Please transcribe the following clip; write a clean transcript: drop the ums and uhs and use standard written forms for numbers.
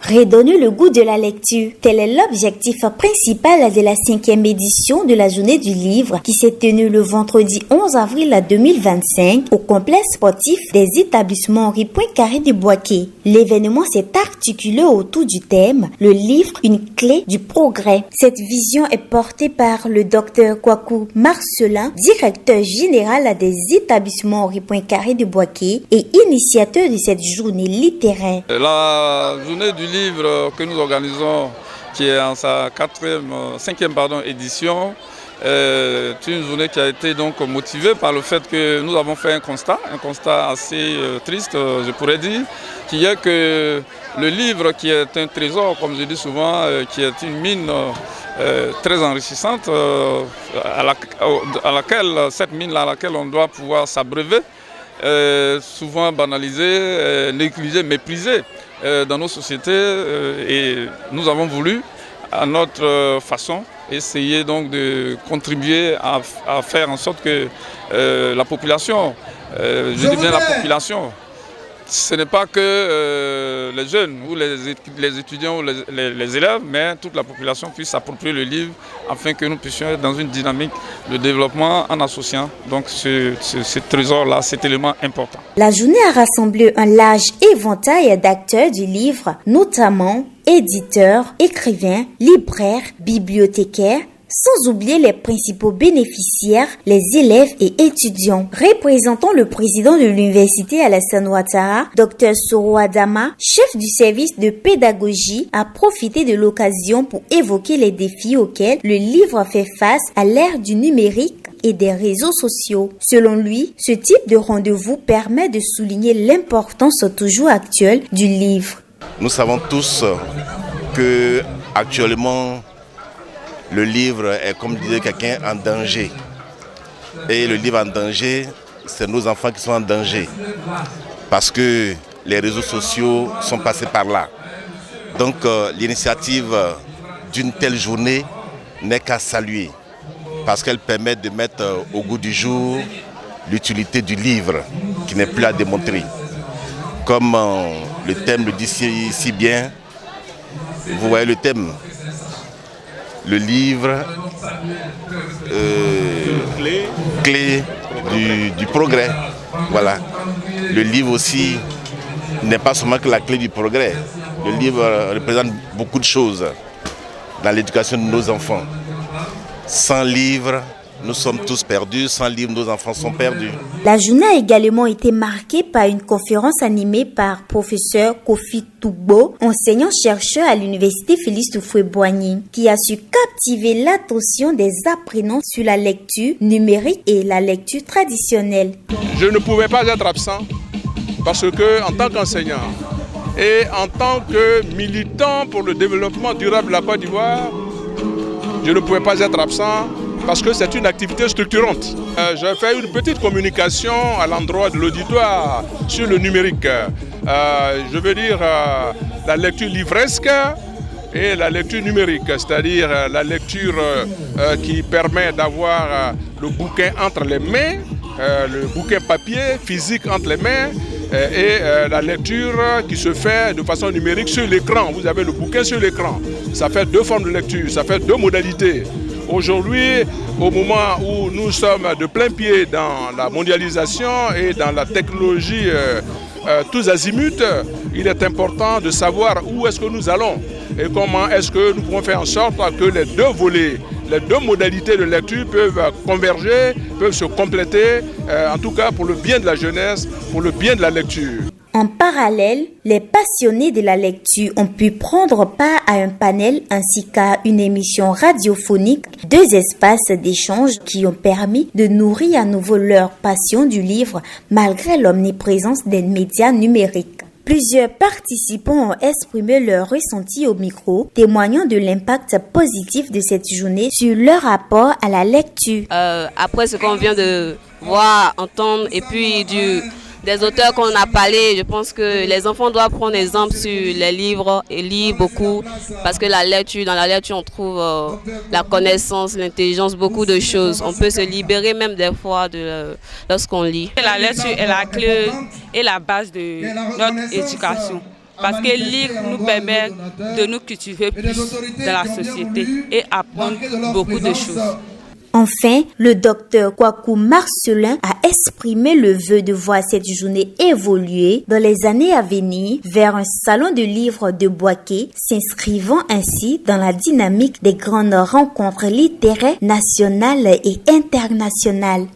Redonner le goût de la lecture, tel est l'objectif principal de la 5e édition de la Journée du livre qui s'est tenue le vendredi 11 avril 2025 au complexe sportif des établissements Henri Poincaré de Boaké. L'événement s'est articulé autour du thème « Le livre, une clé du progrès ». Cette vision est portée par le docteur Kwaku Marcelin, directeur général des établissements Henri Poincaré de Boaké et initiateur de cette journée littéraire. La journée du livre que nous organisons, qui est en sa 5e édition, est une journée qui a été donc motivée par le fait que nous avons fait un constat assez triste, je pourrais dire, qui est que le livre, qui est un trésor, comme je dis souvent, qui est une mine très enrichissante, cette mine à laquelle on doit pouvoir s'abreuver, souvent banalisée, négligée, méprisée dans nos sociétés, et nous avons voulu, à notre façon, essayer donc de contribuer à faire en sorte que la population, je dis bien la population, ce n'est pas que les jeunes ou les étudiants ou les élèves, mais toute la population puisse s'approprier le livre afin que nous puissions être dans une dynamique de développement en associant donc ce trésor-là, cet élément important. La journée a rassemblé un large éventail d'acteurs du livre, notamment éditeurs, écrivains, libraires, bibliothécaires, sans oublier les principaux bénéficiaires, les élèves et étudiants. Représentant le président de l'université Alassane Ouattara, Dr Soro Adama, chef du service de pédagogie, a profité de l'occasion pour évoquer les défis auxquels le livre fait face à l'ère du numérique et des réseaux sociaux. Selon lui, ce type de rendez-vous permet de souligner l'importance toujours actuelle du livre. Nous savons tous que actuellement, le livre est, comme disait quelqu'un, en danger. Et le livre en danger, c'est nos enfants qui sont en danger. Parce que les réseaux sociaux sont passés par là. Donc l'initiative d'une telle journée n'est qu'à saluer. Parce qu'elle permet de mettre au goût du jour l'utilité du livre, qui n'est plus à démontrer. Comme le thème le dit si bien, vous voyez le thème. Le livre, clé du progrès. Voilà. Le livre aussi n'est pas seulement que la clé du progrès. Le livre représente beaucoup de choses dans l'éducation de nos enfants. Sans livre, nous sommes tous perdus. Sans livre, nos enfants sont perdus. La journée a également été marquée par une conférence animée par professeur Kofi Tougbo, enseignant-chercheur à l'université Félix Houphouët-Boigny, qui a su captiver l'attention des apprenants sur la lecture numérique et la lecture traditionnelle. Je ne pouvais pas être absent parce que, en tant qu'enseignant et en tant que militant pour le développement durable de la Côte d'Ivoire, je ne pouvais pas être absent parce que c'est une activité structurante. J'ai fait une petite communication à l'endroit de l'auditoire sur le numérique. Je veux dire la lecture livresque et la lecture numérique, c'est-à-dire la lecture qui permet d'avoir le bouquin entre les mains, le bouquin papier physique entre les mains, et la lecture qui se fait de façon numérique sur l'écran. Vous avez le bouquin sur l'écran. Ça fait deux formes de lecture, ça fait deux modalités. Aujourd'hui, au moment où nous sommes de plein pied dans la mondialisation et dans la technologie tous azimuts, il est important de savoir où est-ce que nous allons et comment est-ce que nous pouvons faire en sorte que les deux volets, les deux modalités de lecture peuvent converger, peuvent se compléter, en tout cas pour le bien de la jeunesse, pour le bien de la lecture. En parallèle, les passionnés de la lecture ont pu prendre part à un panel ainsi qu'à une émission radiophonique, deux espaces d'échange qui ont permis de nourrir à nouveau leur passion du livre malgré l'omniprésence des médias numériques. Plusieurs participants ont exprimé leur ressenti au micro, témoignant de l'impact positif de cette journée sur leur rapport à la lecture. Après ce qu'on vient de voir, entendre et puis des auteurs qu'on a parlé, je pense que les enfants doivent prendre exemple sur les livres et lire beaucoup parce que dans la lecture on trouve la connaissance, l'intelligence, beaucoup de choses. On peut se libérer même des fois lorsqu'on lit. La lecture est la clé et la base de notre éducation. parce que lire nous permet de nous cultiver plus dans la société et apprendre beaucoup de choses. Enfin, le docteur Kwaku Marcelin a exprimé le vœu de voir cette journée évoluer dans les années à venir vers un salon de livres de Bouaké, s'inscrivant ainsi dans la dynamique des grandes rencontres littéraires nationales et internationales.